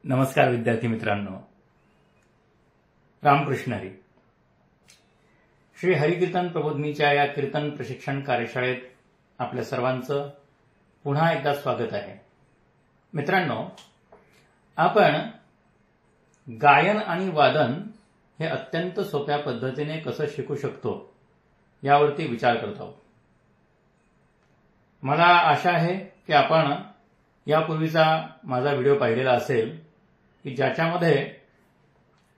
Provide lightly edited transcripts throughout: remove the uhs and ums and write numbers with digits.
नमस्कार विद्यार्थी मित्रांनो, रामकृष्ण हरी. श्री हरिकीर्तन प्रबोधिनीच्या या कीर्तन प्रशिक्षण कार्यशाळेत आपल्या सर्वांचं पुन्हा एकदा स्वागत आहे. मित्रांनो, आपण गायन आणि वादन हे अत्यंत सोप्या पद्धतीने कसं शिकू शकतो यावरती विचार करत आहोत. मला आशा आहे की आपण यापूर्वीचा माझा व्हिडिओ पाहिलेला असेल की ज्याच्यामध्ये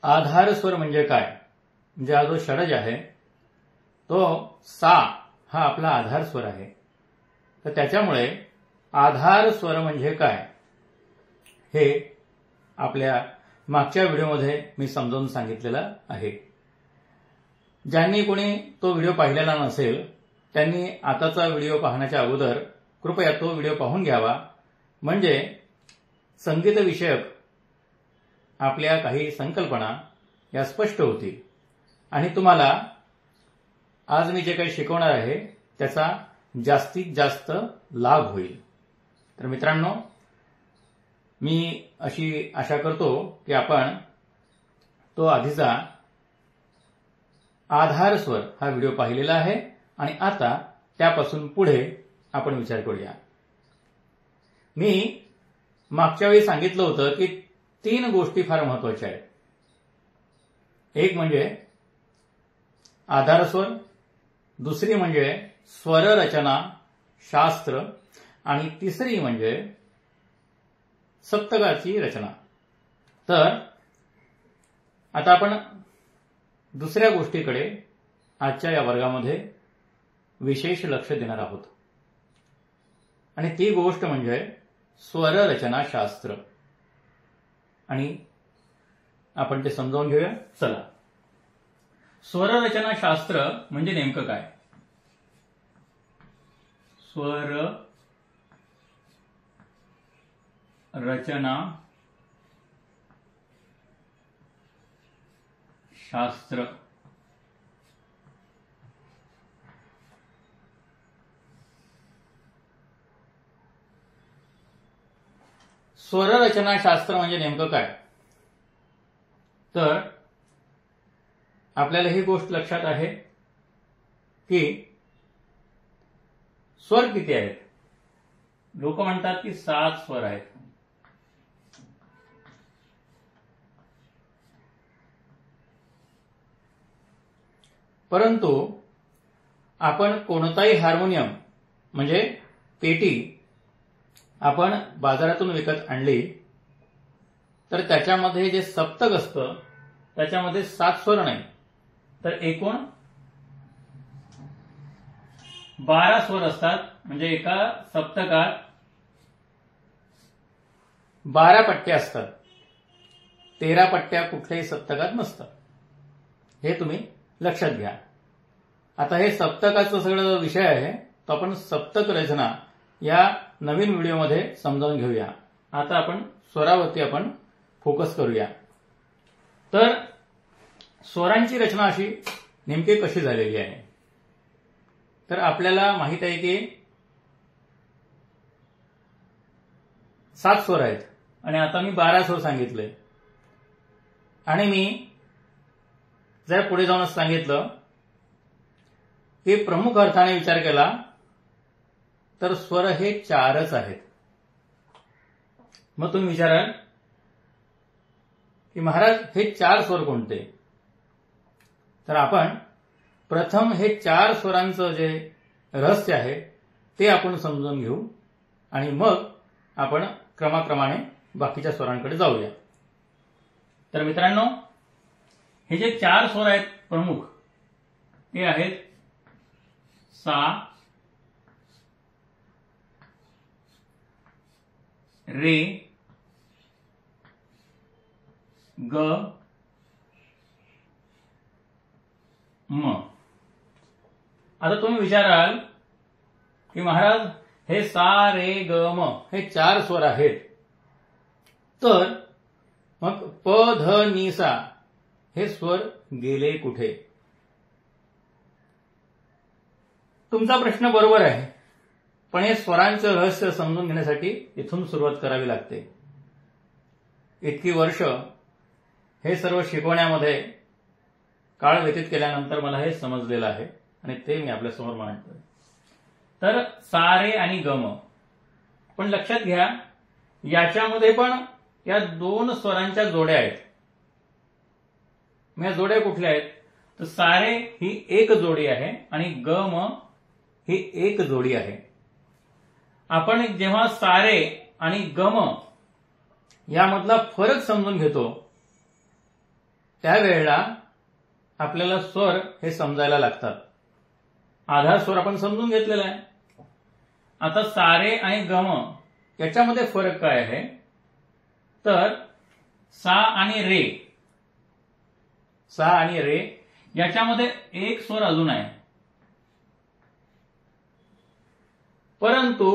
आधार स्वर म्हणजे काय, म्हणजे हा जो षडज आहे तो सा हा आपला आधार स्वर आहे. तर त्याच्यामुळे आधार स्वर म्हणजे काय हे आपल्या मागच्या व्हिडिओमध्ये मी समजावून सांगितलेलं आहे. ज्यांनी कोणी तो व्हिडिओ पाहिलेला नसेल त्यांनी आताचा व्हिडिओ पाहण्याच्या अगोदर कृपया तो व्हिडिओ पाहून घ्यावा, म्हणजे संगीत विषयक आपल्या काही संकल्पना या स्पष्ट होतील आणि तुम्हाला आज मी जे काही शिकवणार आहे त्याचा जास्तीत जास्त लाभ होईल. तर मित्रांनो, मी अशी आशा करतो की आपण तो आधीचा आधार स्वर हा व्हिडिओ पाहिलेला आहे आणि आता त्यापासून पुढे आपण विचार करूया. मी मागच्या वेळी सांगितलं होतं की 3 गोष्टी फार महत्वाच्या आहेत. एक म्हणजे आधार स्वर, दुसरी म्हणजे स्वर रचना शास्त्र आणि तिसरी म्हणजे सप्तकाची रचना. तर आता आपण दुसऱ्या गोष्टीकडे आजच्या या वर्गामध्ये विशेष लक्ष देणार आहोत आणि ती गोष्ट म्हणजे स्वर रचना शास्त्र. आणि आपण ते समजावून घेऊया. चला, स्वर रचना शास्त्र म्हणजे नेमकं काय? स्वर रचना शास्त्र. स्वर रचना शास्त्र म्हणजे नेमकं काय? तर आपल्याला ही गोष्ट लक्षात आहे की स्वर किती आहेत? लोक म्हणतात की 7 स्वर आहेत. परंतु आपण कोणताही हार्मोनियम म्हणजे पेटी आपण बाजारातून विकत आणली तर त्याच्यामध्ये जे सप्तक असतं त्याच्यामध्ये 7 स्वर नाही तर एकूण 12 स्वर असतात. म्हणजे एका सप्तकात 12 पट्ट्या असतात. 13 पट्ट्या कुठल्याही सप्तकात नसतात. हे तुम्ही लक्षात घ्या. आता हे सप्तकाचा सगळा जो विषय आहे तो आपण सप्तक रचना या नवीन व्हिडिओमध्ये समजावून घेऊया. आता आपण स्वरावरती आपण फोकस करूया. तर स्वरांची रचना अशी नेमकी कशी झालेली आहे? तर आपल्याला माहित आहे की 7 स्वर आहेत आणि आता मी 12 स्वर सांगितले आणि मी जर पुढे जाऊन सांगितलं की प्रमुख अर्थाने विचार केला तर स्वर हे 4च आहेत. मग तुम्ही विचाराल की महाराज हे 4 स्वर कोणते? तर आपण प्रथम हे 4 स्वरांचं जे रहस्य आहे ते आपण समजून घेऊ आणि मग आपण क्रमाक्रमाने बाकीच्या स्वरांकडे जाऊया. तर मित्रांनो, हे जे 4 स्वर आहेत प्रमुख ते आहेत सा, रे, ग, म. आता तुम्ही विचाराल की महाराज हे सा, रे, ग, म हे 4 स्वर आहेत तर मग प, ध, नि, सा हे स्वर गेले कुठे? तुमचा प्रश्न बरोबर आहे, पण हे स्वरांचं रहस्य समजून घेण्यासाठी इथून सुरुवात करावी लागते. इतकी वर्ष हे सर्व शिकवण्यामध्ये काळ व्यतीत केल्यानंतर मला हे समजलेलं आहे आणि ते मी आपल्यासमोर मांडतोय. तर सा रे आणि गम, पण लक्षात घ्या याच्यामध्ये पण या दोन स्वरांच्या जोड्या आहेत. या जोड्या कुठल्या आहेत? तर सारे ही एक जोडी आहे आणि गम ही एक जोडी आहे. आपण जेव्हा सारे आणि गम यामधला फरक समजून घेतो त्यावेळेला आपल्याला स्वर हे समजायला लागतात. आधार स्वर आपण समजून घेतलेला आहे. आता सारे आणि गम याच्यामध्ये फरक काय आहे? तर सा आणि रे, सा आणि रे याच्यामध्ये एक स्वर अजून आहे, परंतु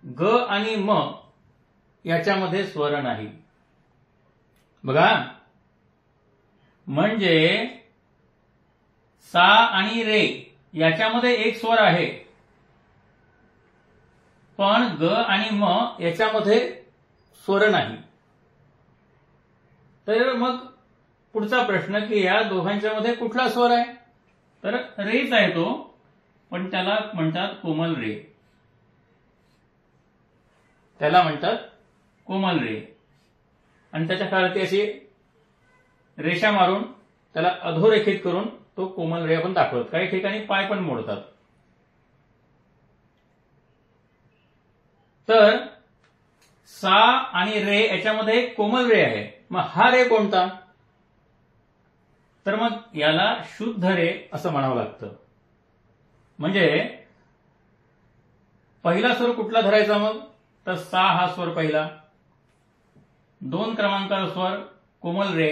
ग आणि म याच्यामध्ये स्वर नाही. बघा, म्हणजे सा आणि रे याच्यामध्ये एक स्वर आहे, पण ग आणि म याच्यामध्ये स्वर नाही. तर मग पुढचा प्रश्न की या दोघांच्या मध्ये कुठला स्वर आहे? तर रेच आहे तो, पण त्याला म्हणतात कोमल रे. त्याला म्हणतात कोमल रे. आणि त्याच्या खाली अशी रेषा मारून त्याला अधोरेखित करून तो कोमल रे आपण दाखवत. काही ठिकाणी पाय पण मोडतात. तर सा आणि रे याच्यामध्ये कोमल रे आहे. मग हा रे कोणता? तर मग याला शुद्ध रे असं म्हणावं लागतं. म्हणजे पहिला स्वर कुठला धरायचा मग? तर सा हा स्वर पहिला, 2 क्रमांकाचा स्वर कोमल रे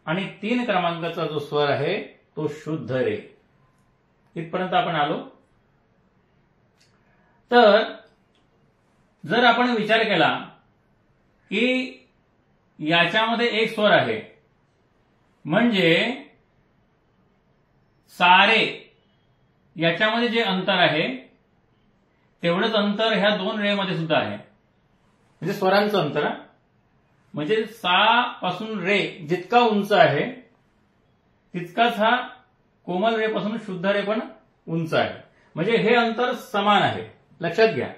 आणि 3 क्रमांकाचा जो स्वर आहे तो शुद्ध रे. इथपर्यंत आपण आलो. तर जर आपण विचार केला की याच्यामध्ये एक स्वर आहे, म्हणजे सारे याच्यामध्ये जे अंतर आहे तेवढंच अंतर ह्या 2 रे मध्ये सुद्धा आहे. म्हणजे स्वरांचं अंतर. म्हणजे सा पासून रे जितका उंच आहे तितकाच हा कोमल रे पासून शुद्ध रे पण उंच आहे. म्हणजे हे अंतर समान आहे. लक्षात घ्या,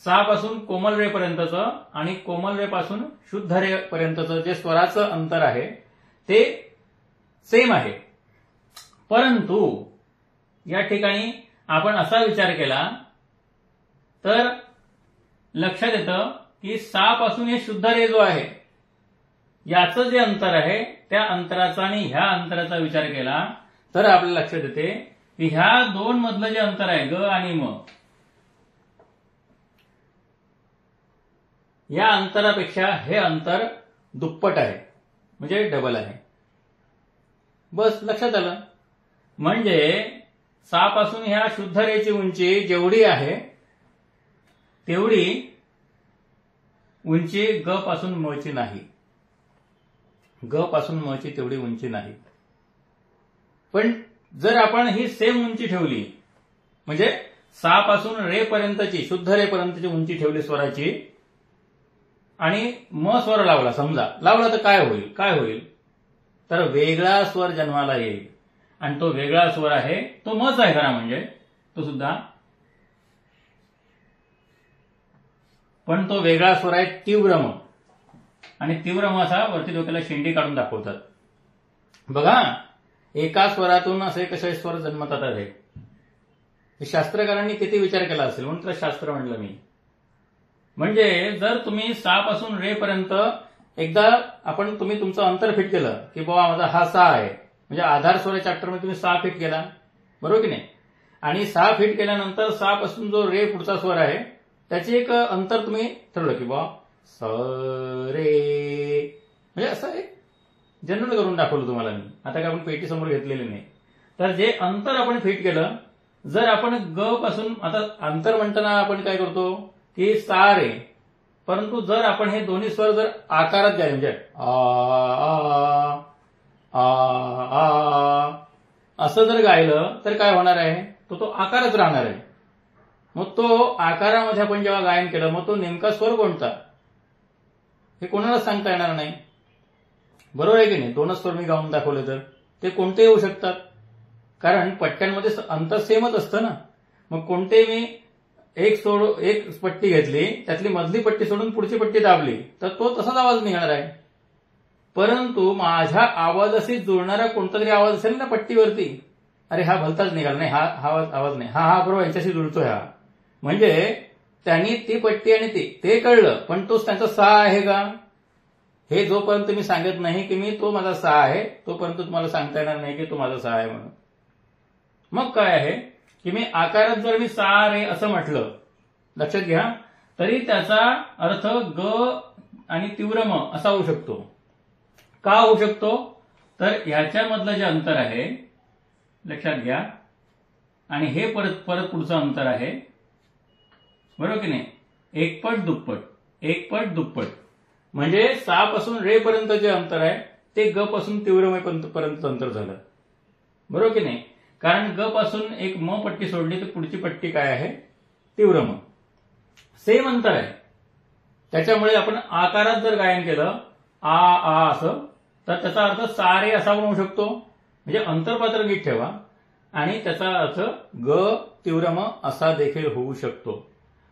सा पासून कोमल रे पर्यंतचं आणि कोमल रे पासून शुद्ध रे पर्यंतचं जे स्वराचं अंतर आहे ते सेम आहे. परंतु या ठिकाणी आपण असा विचार केला तर लक्षात येतं की सा पासून हे शुद्ध रे जो आहे याचं जे अंतर आहे त्या अंतराचा आणि ह्या अंतराचा विचार केला तर आपल्याला लक्षात येते की ह्या दोन मधलं जे अंतर आहे ग आणि म, या अंतरापेक्षा हे अंतर दुप्पट आहे, म्हणजे डबल आहे. बस लक्षात आलं. म्हणजे सा पासून ह्या शुद्ध रेची उंची जेवढी आहे तेवढी उंची ग पासून मची नाही. ग पासून मची तेवढी उंची नाही. पण जर आपण ही सेम उंची ठेवली, म्हणजे सा पासून रे पर्यंतची शुद्ध रे पर्यंतची उंची ठेवली स्वराची आणि म स्वर लावला, समजा लावला, तर काय होईल? काय होईल? तर वेगळा स्वर जन्माला येईल. आणि तो वेगळा स्वर आहे तो मच आहे खरा, म्हणजे तो सुद्धा, पण तो वेगळा स्वर आहे तीव्र म. आणि तीव्र म असा वरती डोक्याला शेंडी काढून दाखवतात. बघा, एका स्वरातून असे कसे स्वर जन्मतात आहे. शास्त्रकारांनी किती विचार केला असेल, म्हणून तर शास्त्र म्हणलं मी. म्हणजे जर तुम्ही सा पासून रे पर्यंत एकदा तुम्ही तुमचं अंतर फिट केलं की बाबा माझा हा सा आहे, म्हणजे आधार स्वर चॅप्टरमध्ये तुम्ही 6 फिट केला, बरोबर की नाही? आणि 6 फिट केल्यानंतर 6 पासून जो रे पुढचा स्वर आहे त्याचे एक अंतर तुम्ही ठरवलं की बाबा स रे, म्हणजे असं एक जनरल करून दाखवलं तुम्हाला मी. आता काय आपण पेटी समोर घेतलेली नाही. तर जे अंतर आपण फिट केलं, जर आपण ग पासून, आता अंतर म्हणताना आपण काय करतो की सा रे, परंतु जर आपण हे दोन्ही स्वर जर आकारात गायले, म्हणजे असं जर गायलं तर काय होणार आहे? तो आकारच राहणार आहे. मग तो आकारामध्ये आपण जेव्हा गायन केलं, मग तो नेमका स्वर कोणता हे कोणालाच सांगता येणार नाही. बरोबर आहे की नाही? दोनच स्वर मी गाऊन दाखवले तर ते कोणते येऊ शकतात, कारण पट्ट्यांमध्ये अंतर सेमच असतं ना. मग कोणते मी एक पट्टी घेतली, त्यातली मधली पट्टी सोडून पुढची पट्टी दाबली तर तो तसाच आवाज निघणार आहे. परंतु माझ्या आवाजाशी जुळणारा कोणता तरी आवाज असेल ना पट्टीवरती, अरे हा भलताच निघाला नाही, हा आवाज नाही, हा बरोबर यांच्याशी जुळतोय हा, म्हणजे त्यांनी ती पट्टी आणि ते कळलं, पण तोच त्यांचा सा आहे का, हे जोपर्यंत मी सांगत नाही की तो माझा सा आहे तोपर्यंत तुम्हाला सांगता येणार नाही की तो माझा सा आहे म्हणून. मग काय आहे की मी आकारात जर मी सा रे असं म्हटलं, लक्षात घ्या, तरी त्याचा अर्थ ग आणि तीव्र म असा होऊ शकतो. का होऊ शकतो, तर ह्याच्यामधलं जे अंतर आहे, लक्षात घ्या, आणि हे परत पुढचं अंतर आहे, बरोबर की नाही, एक पट दुप्पट, म्हणजे सा पासून रे पर्यंत जे अंतर आहे ते ग पासून तीव्र पर्यंत अंतर झालं. बरोबर की नाही, कारण ग पासून एक म पट्टी सोडली तर पुढची पट्टी काय आहे, तीव्र म. सेम अंतर आहे. त्याच्यामुळे आपण आकारात जर गायन केलं आ असं, तर त्याचा अर्थ सा रे असा पण होऊ शकतो, म्हणजे अंतरपात्र नीट ठेवा, आणि त्याचा अर्थ ग तीव्र म असा देखील होऊ शकतो.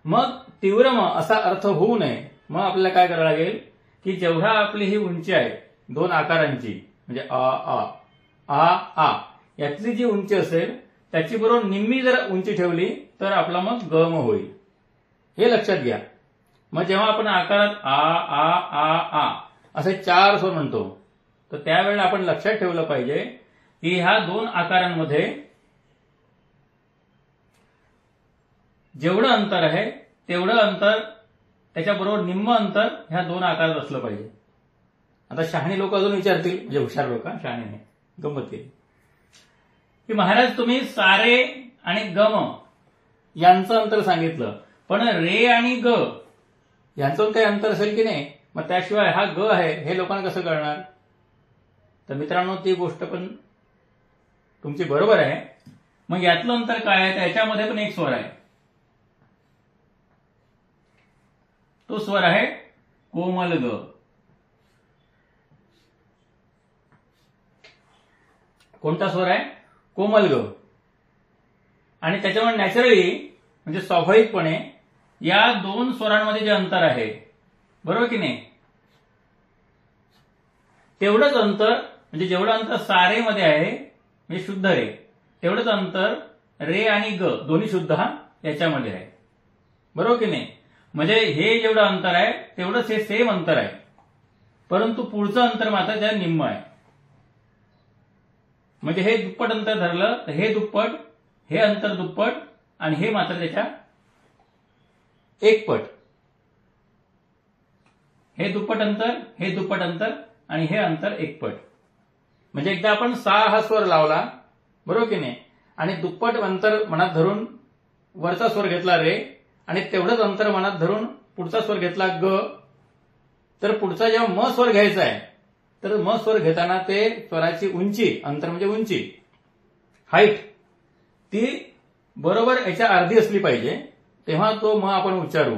मग तीव्र म असा अर्थ होऊ नये, मग आपल्याला काय करावं लागेल की जेवढा आपली ही उंची आहे दोन आकारांची, म्हणजे आ यातली जी उंची असेल त्याची बरोबर निम्मी जर उंची ठेवली तर आपला मग ग म होईल. हे लक्षात घ्या. मग जेव्हा आपण आकारात आ असे 4 स्वर म्हणतो तर त्यावेळेला आपण लक्षात ठेवलं पाहिजे की ह्या दोन आकारांमध्ये जेवढं अंतर आहे तेवढं अंतर, त्याच्याबरोबर निम्म अंतर ह्या दोन आकारात असलं पाहिजे. आता शहाणी लोक अजून विचारतील, म्हणजे हुशार लोक, शहाणे नाही, गंमत केली की महाराज तुम्ही सारे आणि गम यांचं अंतर सांगितलं, पण रे आणि ग यांचं काही अंतर असेल की नाही, मग त्याशिवाय हा ग आहे हे लोकांना कसं कळणार. तर मित्रांनो, ती गोष्ट पण तुमची बरोबर आहे. मग यातलं अंतर काय आहे, त्याच्यामध्ये पण एक स्वर आहे, तो स्वर आहे कोमल ग. कोणता स्वर आहे, कोमल ग. आणि त्याच्यामुळे नॅचरली, म्हणजे स्वाभाविकपणे या दोन स्वरांमध्ये जे अंतर आहे, बरोबर की नाही, तेवढंच अंतर, म्हणजे जेवढं अंतर सारे मध्ये आहे म्हणजे शुद्ध रे, तेवढंच अंतर रे आणि ग दोन्ही शुद्ध हा याच्यामध्ये आहे. बरोबर की नाही, म्हणजे हे जेवढं अंतर आहे तेवढंच हे सेम अंतर आहे, परंतु पुढचं अंतर मात्र त्या निम्म आहे. म्हणजे हे दुप्पट अंतर धरलं तर हे दुप्पट, हे अंतर दुप्पट, आणि हे मात्र त्याच्या एक पट. हे दुप्पट अंतर आणि हे अंतर एक पट. म्हणजे एकदा आपण सा हा स्वर लावला, बरोबर की नाही, आणि दुप्पट अंतर मनात धरून वरचा स्वर घेतला रे, आणि तेवढंच अंतर मनात धरून पुढचा स्वर घेतला ग, तर पुढचा जेव्हा म स्वर घ्यायचा आहे तर म स्वर घेताना ते स्वराची उंची, अंतर म्हणजे उंची, हाईट, ती बरोबर याच्या अर्धी असली पाहिजे, तेव्हा तो म आपण उच्चारू,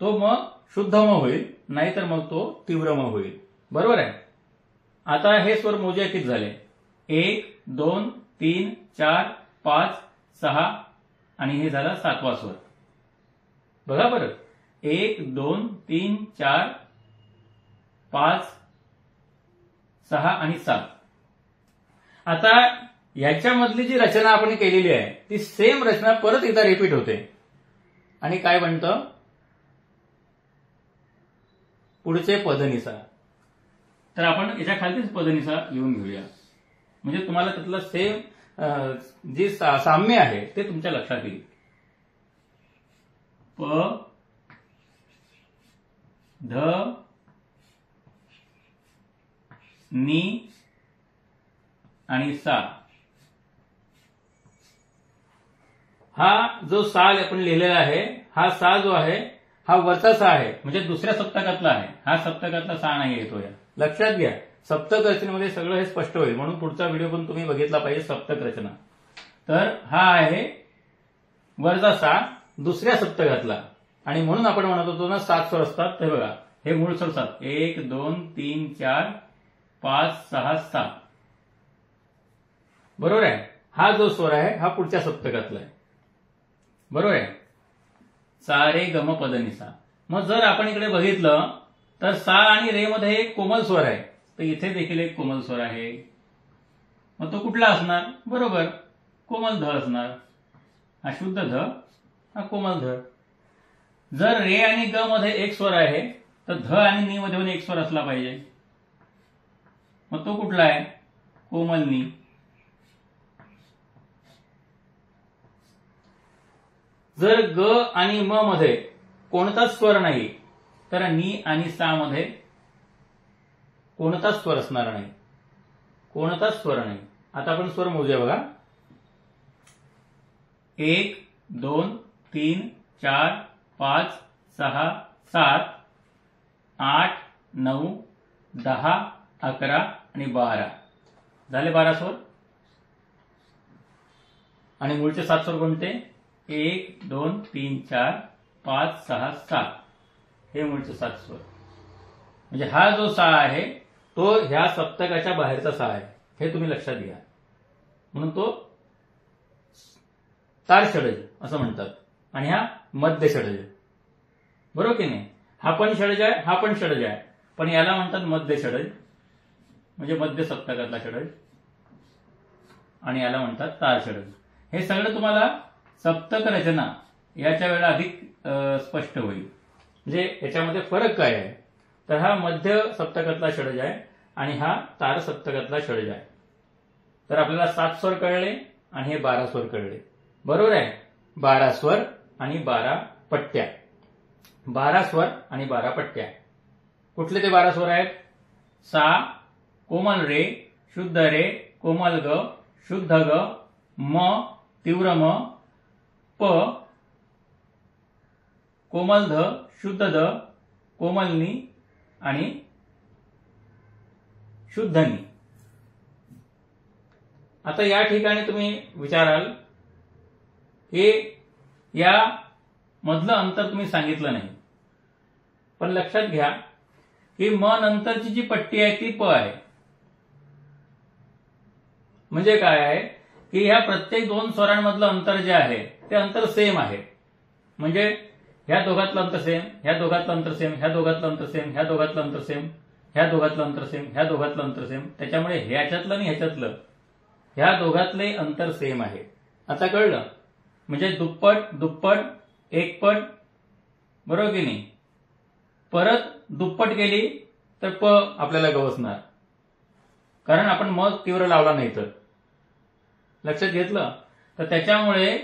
तो म शुद्ध म होईल, नाहीतर मग तो तीव्र म होईल. बरोबर आहे. आता हे स्वर मोजे किती झाले, 1 2 3 4 5 6, आणि हे झाला 7वा स्वर. बघा बरं, 1 2 3 4 5 6 आणि 7. आता याच्यामधली जी रचना आपण केलेली आहे ती सेम रचना परत एकदा रिपीट होते, आणि काय बनतं, पुढचे पदनिसा. तर आपण याच्या खालतीच पदनिसा लिहून घेऊया, म्हणजे तुम्हाला त्यातलं सेम जे साम्य आहे ते तुमच्या लक्षात येईल. प ध नी आणि सा. हा जो सा आपण लिहिलेला आहे, हा सा जो आहे हा वरचा सा आहे, म्हणजे दुसऱ्या सप्तकातला आहे, हा सप्तकातला सा नाही येतो. या लक्षात घ्या, सप्तक रचनेमध्ये सगळं हे स्पष्ट होईल, म्हणून पुढचा व्हिडिओ पण तुम्ही बघितला पाहिजे, सप्तक रचना. तर हा आहे वरचा सा दुसऱ्या सप्तकातला, आणि म्हणून आपण म्हणत होतो ना 7 स्वर असतात, ते बघा हे मूळ स्वर 7. 1 2 3 4 5 6 7. बरोबर आहे. हा जो स्वर आहे हा पुढच्या सप्तकातला आहे. बरोबर आहे. सा रे ग म पद नि सा. मग जर आपण इकडे बघितलं तर सा आणि रे मध्ये एक कोमल स्वर आहे, तर इथे देखील एक कोमल स्वर आहे. मग तो कुठला असणार? बरोबर, कोमल ध असणार. हा शुद्ध ध, हा कोमल ध. जर रे आणि ग मध्ये एक स्वर आहे तर ध आणि नी मध्ये एक स्वर असला पाहिजे. मग तो कुठला आहे? कोमल नी. जर ग आणि म मध्ये कोणताच स्वर नाही तर नी आणि सा मध्ये कोणताच स्वर असणार नाही. कोणताच स्वर नाही. आता आपण स्वर मोजूया बघा. 1 2 3 4 5 6 7 8 9 10 11 आणि 12 झाले 12 स्वर. आणि मूळचे 7 स्वर कोणते? 1 2 3 4 5 6 7 हे मूळचे 7 स्वर. म्हणजे हा जो सा आहे तो ह्या सप्तकाच्या बाहेरचा सा आहे, हे तुम्ही लक्षात घ्या. म्हणून तो तार षडज असं म्हणतात. आणि हा मध्य षडज. बरोबर की नाही? हा पण षडज आहे, हा पण षडज आहे, पण याला म्हणतात मध्य षडज, म्हणजे मध्य सप्तकातला षडज. आणि याला म्हणतात तार षडज. हे सगळं तुम्हाला सप्तक रचना याच्या वेळेला अधिक स्पष्ट होईल. म्हणजे याच्यामध्ये फरक काय आहे? तर हा मध्य सप्तकातला षडज आहे आणि हा तार सप्तकातला षडज आहे. तर आपल्याला 7 स्वर कळले आणि हे 12 स्वर कळले. बरोबर आहे. 12 स्वर आणि 12 पट्ट्या. 12 स्वर आणि 12 पट्ट्या. कुठले ते 12 स्वर आहेत? सा, कोमल रे, शुद्ध रे, कोमल ग, शुद्ध ग, म, तीव्र म, प, कोमल ध, शुद्ध ध, कोमल नी आणि शुद्ध नी. आता या ठिकाणी तुम्ही विचाराल की या मधलं अंतर तुम्ही सांगितलं नाही, पण लक्षात घ्या की म नंतरची जी पट्टी आहे ती प आहे. म्हणजे काय आहे की ह्या प्रत्येक 2 स्वरांमधलं अंतर जे आहे ते अंतर सेम आहे. म्हणजे ह्या दोघातलं अंतर सेम, ह्या दोघातलं अंतर सेम, ह्या दोघातलं अंतर सेम, ह्या दोघातलं अंतर सेम, ह्या दोघातलं अंतर सेम, ह्या दोघातलं अंतर सेम. त्याच्यामुळे ह्याच्यातलं आणि ह्याच्यातलं ह्या दोघातले अंतर सेम आहे. आता कळलं? म्हणजे दुप्पट, दुप्पट, एकपट. बरोबर की नाही? परत दुप्पट केली तर प आपल्याला गवसणार, कारण आपण मग तीव्र लावला नाही. तर लक्षात घेतलं? तर त्याच्यामुळे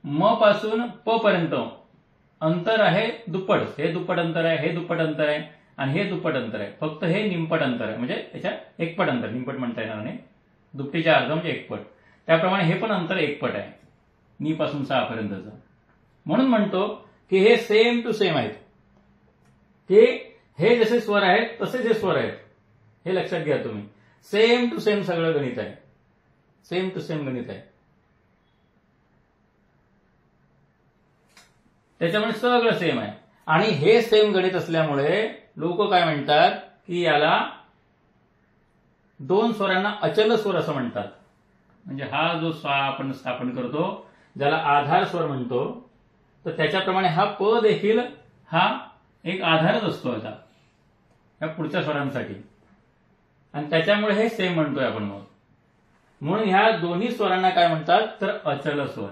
म पासून प पर्यंत अंतर आहे दुप्पट. हे दुप्पट अंतर आहे, हे दुप्पट अंतर आहे आणि हे दुप्पट अंतर आहे. फक्त हे निमपट अंतर आहे, म्हणजे त्याच्यात एकपट अंतर. निमपट म्हणता येणार नाही, दुपटीच्या अर्ध म्हणजे एकपट. त्याप्रमाणे हे पण अंतर एकपट आहे, नी पासून 6 पर्यंतचं. म्हणून म्हणतो की हे सेम टू सेम आहेत. की हे जसे स्वर आहेत तसेच हे स्वर आहेत. हे लक्षात घ्या तुम्ही. सेम टू सेम सगळं गणित आहे. सेम टू सेम गणित आहे. त्याच्यामुळे सगळं सेम आहे. आणि हे सेम गणित असल्यामुळे लोक काय म्हणतात की याला 2 स्वरांना अचल स्वर असं म्हणतात. म्हणजे हा जो सा आपण स्थापन करतो ज्याला आधार स्वर म्हणतो, तर त्याच्याप्रमाणे हा प देखील हा एक आधारच असतो आता या पुढच्या स्वरांसाठी. आणि त्याच्यामुळे हे सेम म्हणतोय आपण. मग म्हणून ह्या दोन्ही स्वरांना काय म्हणतात तर अचल स्वर.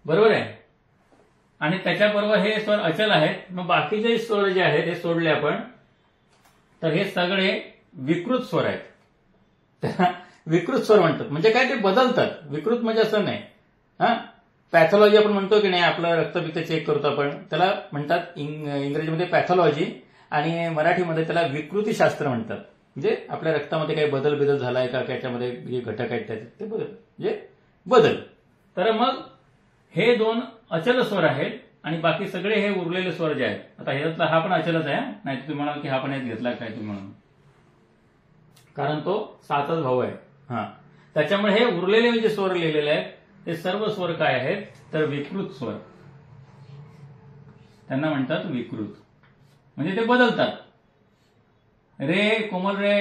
बरोबर आहे. आणि त्याच्याबरोबर हे स्वर अचल आहेत. मग बाकीचे स्वर जे आहेत हे सोडले आपण, तर हे सगळे विकृत स्वर आहेत. त्याला विकृत स्वर म्हणतात. म्हणजे काय ते बदलतात. विकृत म्हणजे असं नाही. पॅथॉलॉजी आपण म्हणतो की नाही, आपलं रक्तपित्त चेक करतो आपण, त्याला म्हणतात इंग्रजीमध्ये पॅथॉलॉजी आणि मराठीमध्ये त्याला विकृतीशास्त्र म्हणतात. म्हणजे आपल्या रक्तामध्ये काही बदल झालाय का, त्याच्यामध्ये जे घटक आहेत ते बदल, म्हणजे बदल. तर मग हे 2 अचल स्वर आहेत आणि बाकी सगळे हे उरलेले स्वर जे आहेत. आता ह्यातला हा पण अचलच आहे, नाही तुम्ही म्हणाल की हा पण यात घेतला काय तुम्ही म्हणून, कारण तो 7च भाऊ आहे. त्याच्यामुळे हे उरलेले जे स्वर लिहिलेले आहेत ते सर्व स्वर काय आहेत तर विकृत स्वर. त्यांना म्हणतात विकृत, म्हणजे ते बदलतात. रे, कोमल रे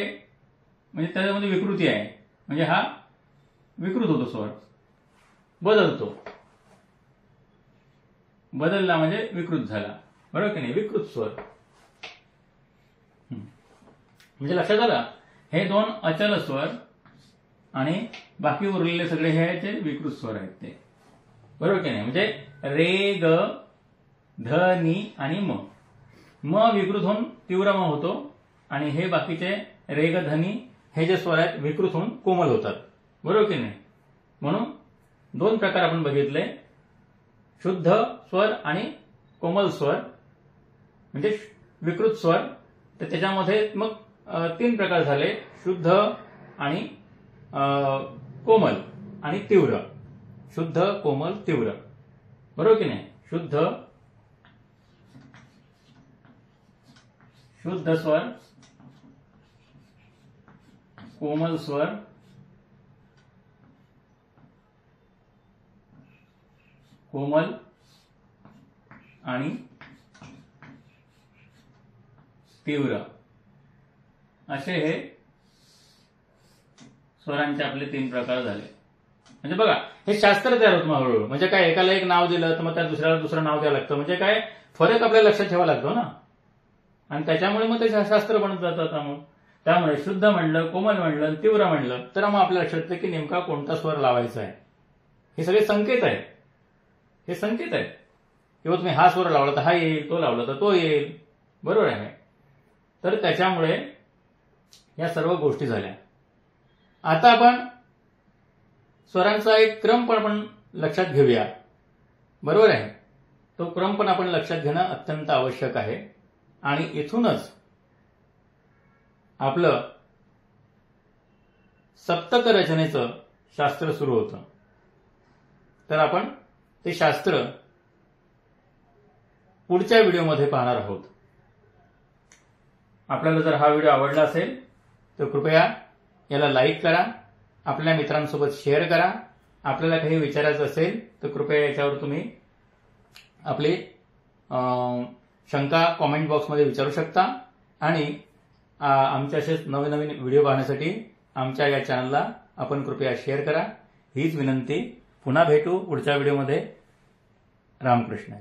म्हणजे त्याच्यामध्ये विकृती आहे, म्हणजे हा विकृत होतो, स्वर बदलतो. बदलला म्हणजे विकृत झाला, बरोबर की नाही? विकृत स्वर. म्हणजे लक्षात आलं, हे दोन अचल स्वर आणि बाकी उरलेले सगळे हे जे विकृत स्वर आहेत ते, बरोबर की नाही? म्हणजे रे, ग, ध, नी आणि म. म विकृत होऊन तीव्र म होतो आणि हे बाकीचे रे, ग, ध, नी हे जे स्वर आहेत विकृत होऊन कोमल होतात, बरोबर की नाही? म्हणून दोन प्रकार आपण बघितले, शुद्ध स्वर आणि कोमल स्वर, म्हणजे विकृत स्वर. तर त्याच्यामध्ये मग तीन प्रकार झाले, शुद्ध आणि कोमल आणि तीव्र. शुद्ध, कोमल, तीव्र, बरोबर की नाही? शुद्ध स्वर, कोमल स्वर, कोमल आणि तीव्र, असे हे स्वरांचे आपले तीन प्रकार झाले. म्हणजे बघा, हे शास्त्र तयार होतं हळूहळू. म्हणजे काय, एकाला एक नाव दिलं तर मग त्या दुसऱ्याला दुसरं नाव द्यावं लागतं. म्हणजे काय, फरक आपल्याला लक्षात ठेवावा लागतो ना, आणि त्याच्यामुळे मग ते शास्त्र बनत जातात. मग त्यामुळे शुद्ध म्हणलं, कोमल म्हणलं, तीव्र म्हणलं तर मग आपल्या लक्षात येतं की नेमका कोणता स्वर लावायचा आहे. हे सगळे संकेत आहेत, हे संकेत आहेत. किंवा तुम्ही हा स्वर लावला तर हा येईल, तो लावला तर तो येईल, बरोबर आहे? तर त्याच्यामुळे या सर्व गोष्टी झाल्या. आता आपण स्वरांचा एक क्रम पण आपण लक्षात घेऊया, बरोबर आहे? तो क्रम पण आपण लक्षात घेणं अत्यंत आवश्यक आहे. आणि इथूनच आपलं सप्तक रचनेचं शास्त्र सुरू होतं. तर आपण ते शास्त्र पुढच्या व्हिडिओमध्ये पाहणार आहोत. आपल्याला जर हा व्हिडिओ आवडला असेल तर कृपया याला लाईक करा, आपल्या मित्रांसोबत शेअर करा. आपल्याला काही विचारायचं असेल तर कृपया याच्यावर तुम्ही आपली शंका कॉमेंट बॉक्समध्ये विचारू शकता. आणि आमचे असेच नवीन नवीन व्हिडिओ पाहण्यासाठी आमच्या या चॅनलला आपण कृपया शेअर करा, हीच विनंती. पुन्हा भेटू पुढच्या व्हिडिओमध्ये. रामकृष्ण.